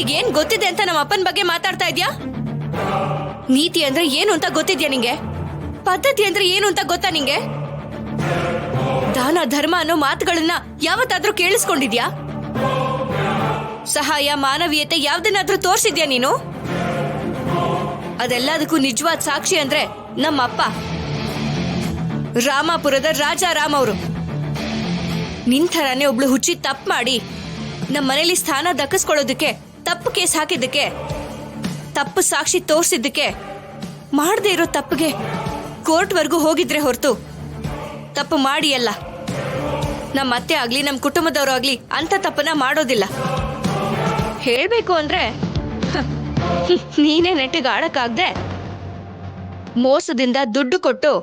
ನಿನಗೇನ್ ಗೊತ್ತಿದೆ ಅಂತ ನಮ್ಮ ಅಪ್ಪನ ಬಗ್ಗೆ ಮಾತಾಡ್ತಾ ಇದ್ಯಾ? ನೀತಿ ಅಂದ್ರೆ ಏನು ಅಂತ ಗೊತ್ತಿದ್ಯಾ ನಿಂಗೆ? ಪದ್ಧತಿ ಅಂದ್ರೆ ಏನು ಅಂತ ಗೊತ್ತಾ ನಿಂಗೆ? ದಾನ ಧರ್ಮ ಅನ್ನೋ ಮಾತುಗಳನ್ನ ಯಾವತ್ತಾದ್ರೂ ಕೇಳಿಸ್ಕೊಂಡಿದ್ಯಾ? ಸಹಾಯ ಮಾನವೀಯತೆ ಯಾವ್ದನ್ನಾದ್ರೂ ತೋರ್ಸಿದ್ಯಾ ನೀನು? ಅದೆಲ್ಲದಕ್ಕೂ ನಿಜವಾದ ಸಾಕ್ಷಿ ಅಂದ್ರೆ ನಮ್ಮ ಅಪ್ಪ, ರಾಮಾಪುರದ ರಾಜಾರಾಮ್ ಅವರು. ನಿನ್ ಥರಾನೇ ಒಬ್ಳು ಹುಚ್ಚಿ ತಪ್ಪು ಮಾಡಿ ನಮ್ಮ ಮನೇಲಿ ಸ್ಥಾನ ದಕ್ಕಿಸ್ಕೊಳ್ಳೋದಕ್ಕೆ ತಪ್ಪು ಕೇಸ್ ಹಾಕಿದ್ದಕ್ಕೆ, ತಪ್ಪು ಸಾಕ್ಷಿ ತೋರ್ಸಿದ್ದಕ್ಕೆ, ಮಾಡದೇ ಇರೋ ತಪ್ಪಿಗೆ ಕೋರ್ಟ್ವರೆಗೂ ಹೋಗಿದ್ರೆ ಹೊರತು ತಪ್ಪು ಮಾಡಿ ಅಲ್ಲ. ನಮ್ಮ ಅತ್ತೆ ಆಗ್ಲಿ ನಮ್ಮ ಕುಟುಂಬದವರು ಆಗ್ಲಿ ಅಂತ ತಪ್ಪನ್ನ ಮಾಡೋದಿಲ್ಲ. ಹೇಳ್ಬೇಕು ಅಂದ್ರೆ ನೀನೇ ನೆಟ್ಟಿಗೆ ಆಡಕ್ಕಾಗ್ದೆ ಮೋಸದಿಂದ ದುಡ್ಡು ಕೊಟ್ಟು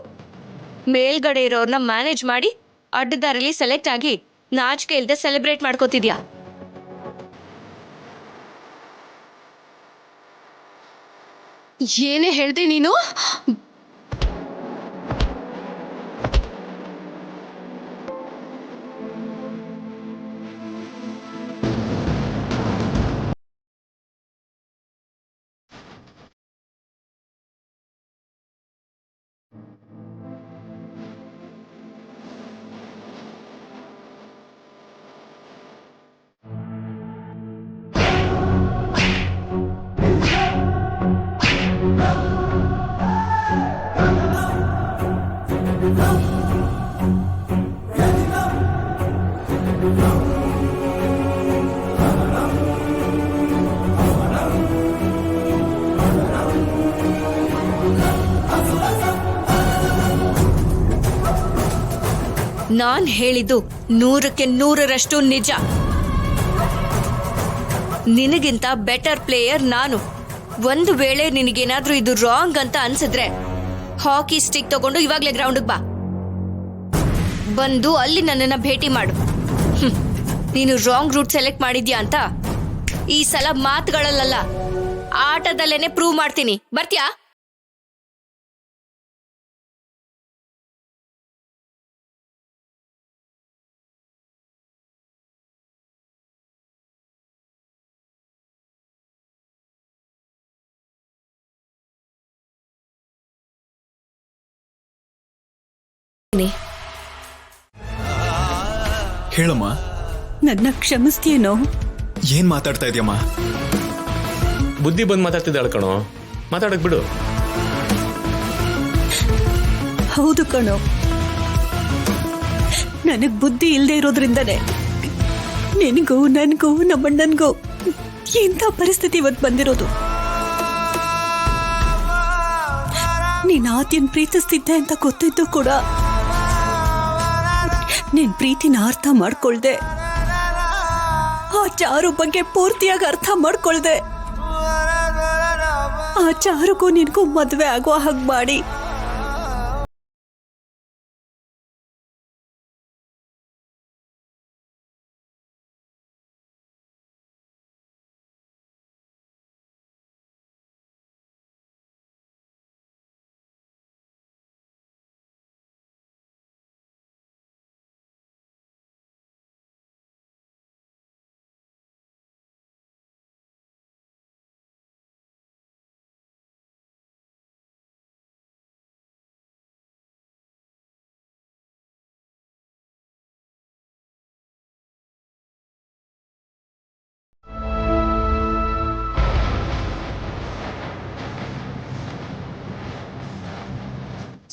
ಮೇಲ್ಗಡೆ ಇರೋರ್ನ ಮ್ಯಾನೇಜ್ ಮಾಡಿ ಅಡ್ಡದಾರಲ್ಲಿ ಸೆಲೆಕ್ಟ್ ಆಗಿ ನಾಚಿಕೆ ಇಲ್ದೆ ಸೆಲೆಬ್ರೇಟ್ ಮಾಡ್ಕೋತಿದ್ಯಾ? ಏನೇ ಹೇಳ್ದೆ ನೀನು? ನಾನ್ ಹೇಳಿದ್ದು 100ಕ್ಕೆ 100ರಷ್ಟು ನಿಜ. ನಿನಗಿಂತ ಬೆಟರ್ ಪ್ಲೇಯರ್ ನಾನು. ಒಂದು ವೇಳೆ ನಿನಗೇನಾದ್ರೂ ಇದು ರಾಂಗ್ ಅಂತ ಅನ್ಸಿದ್ರೆ ಹಾಕಿ ಸ್ಟಿಕ್ ತಗೊಂಡು ಇವಾಗ್ಲೇ ಗ್ರೌಂಡ್ಗೆ ಬಾ. ಬಂದು ಅಲ್ಲಿ ನನ್ನನ್ನ ಭೇಟಿ ಮಾಡು. ನೀನು ರಾಂಗ್ ರೂಟ್ ಸೆಲೆಕ್ಟ್ ಮಾಡಿದ್ಯಾ ಅಂತ ಈ ಸಲ ಮಾತುಗಳಲ್ಲ, ಆಟದಲ್ಲೇನೆ ಪ್ರೂವ್ ಮಾಡ್ತೀನಿ. ಬರ್ತ್ಯಾ? ಹೇಳಮ್ಮ. ನನ್ನ ಕ್ಷಮಿಸ್ತೀನೋ? ಏನ್ ಮಾತಾಡ್ತಾ ಇದೆಯಮ್ಮ? ಬುದ್ಧಿ ಬಂದು ಮಾತಾಡ್ತಿದ್ದಾಳ ಕಣೋ, ಮಾತಾಡಕ್ ಬಿಡು. ಹೌದು ಕಣೋ, ನನಗ್ ಬುದ್ಧಿ ಇಲ್ಲದೆ ಇರೋದ್ರಿಂದನೇ ನಿನಗೂ ನನಗೂ ನಮ್ಮಣ್ಣನ್ಗೂ ಇಂಥ ಪರಿಸ್ಥಿತಿ ಇವತ್ತು ಬಂದಿರೋದು. ನೀನ್ ಆದ್ಯನ್ ಪ್ರೀತಿಸ್ತಿದ್ದೆ ಅಂತ ಗೊತ್ತಿದ್ದು ಕೂಡ ನಿನ್ ಪ್ರೀತಿನ ಅರ್ಥ ಮಾಡ್ಕೊಳ್ದೆ, ಆ ಚಾರು ಬಗ್ಗೆ ಪೂರ್ತಿಯಾಗಿ ಅರ್ಥ ಮಾಡ್ಕೊಳ್ದೆ, ಆ ಚಾರುಗೂ ನಿನ್ಗೂ ಮದ್ವೆ ಆಗೋ ಹಾಗೆ ಮಾಡಿ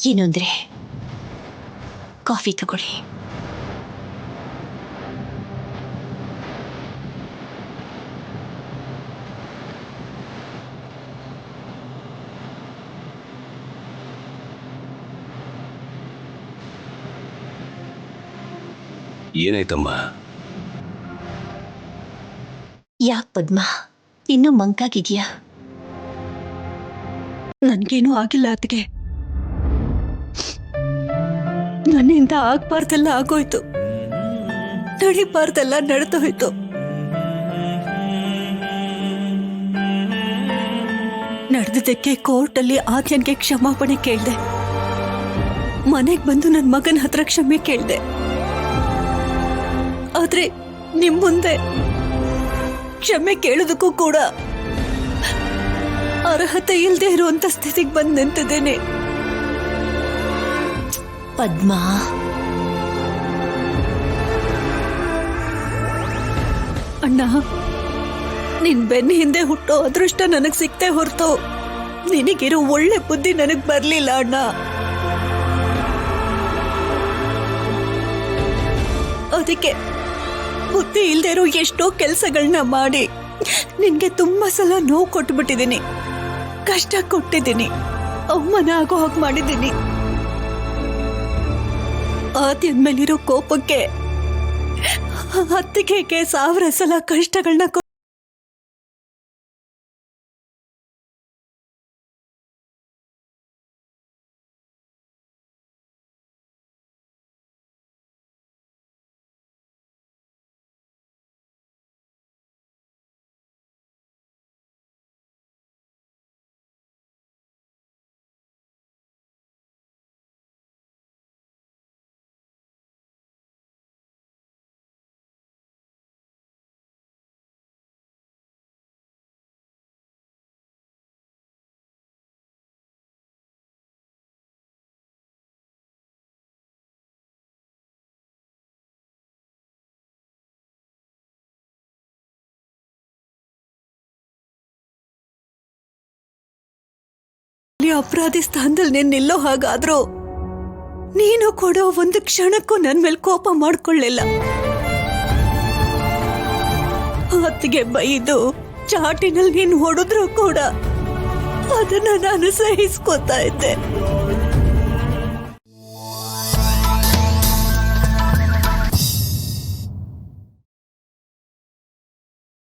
ಏನು ಅಂದ್ರೆ ಕಾಫಿ ತಗೊಳ್ಳಿ. ಏನಾಯ್ತಮ್ಮ? ಯಾಕೆ ಪದ್ಮ ಇನ್ನೂ ಮಂಕಾಗಿದ್ಯಾ? ನನ್ಗೇನು ಆಗಿಲ್ಲ ಅದಕ್ಕೆ. ನನ್ನಿಂದ ಆಗ್ಬಾರ್ದೆಲ್ಲ ಆಗೋಯ್ತು, ನಡಿಬಾರ್ದೆಲ್ಲ ನಡೆದು ಹೋಯ್ತು. ನಡೆದಿದ್ದಕ್ಕೆ ಕೋರ್ಟಲ್ಲಿ ಆದ್ಯನ್ಗೆ ಕ್ಷಮಾಪಣೆ ಕೇಳ್ದೆ. ಮನೆಗೆ ಬಂದು ನನ್ನ ಮಗನ ಹತ್ರ ಕ್ಷಮೆ ಕೇಳ್ದೆ. ಆದ್ರೆ ನಿಮ್ ಮುಂದೆ ಕ್ಷಮೆ ಕೇಳೋದಕ್ಕೂ ಕೂಡ ಅರ್ಹತೆ ಇಲ್ಲದೆ ಇರುವಂತ ಸ್ಥಿತಿಗೆ ಬಂದು ನಿಂತಿದ್ದೇನೆ. ಪದ್ಮ, ಅಣ್ಣ, ನಿನ್ ಬೆನ್ನ ಹಿಂದೆ ಹುಟ್ಟೋ ಅದೃಷ್ಟ ನನಗ್ ಸಿಕ್ತೆ ಹೊರತು ನಿನಗಿರೋ ಒಳ್ಳೆ ಬುದ್ಧಿ ನನಗ್ ಬರ್ಲಿಲ್ಲ ಅಣ್ಣ. ಅದಕ್ಕೆ ಬುದ್ಧಿ ಇಲ್ದೇ ಇರೋ ಎಷ್ಟೋ ಕೆಲ್ಸಗಳನ್ನ ಮಾಡಿ ನಿನ್ಗೆ ತುಂಬಾ ಸಲ ನೋವು ಕೊಟ್ಬಿಟ್ಟಿದ್ದೀನಿ, ಕಷ್ಟ ಕೊಟ್ಟಿದ್ದೀನಿ, ಅವಮಾನ ಆಗೋ ಹಾಗೆ ಮಾಡಿದ್ದೀನಿ. ಆದ್ಯದ ಮೇಲಿರೋ ಕೋಪಕ್ಕೆ ಅತ್ತಿಗೆ 1000 ಸಲ ಕಷ್ಟಗಳನ್ನ ಅಪರಾಧಿ ಸ್ಥಾನದಲ್ಲಿ ನೀನ್ ನಿಲ್ಲೋ ಹಾಗಾದ್ರೂ ನೀನು ಕೊಡೋ ಒಂದು ಕ್ಷಣಕ್ಕೂ ನನ್ ಮೇಲೆ ಕೋಪ ಮಾಡ್ಕೊಳ್ಳಿಲ್ಲ. ಅತ್ತಿಗೆ ಬೈದು ಚಾಟಿನಲ್ಲಿ ನೀನ್ ಹೊಡೆದ್ರು ಕೂಡ ಅದನ್ನ ನಾನು ಸಹಿಸ್ಕೋತಾ ಇದ್ದೆ.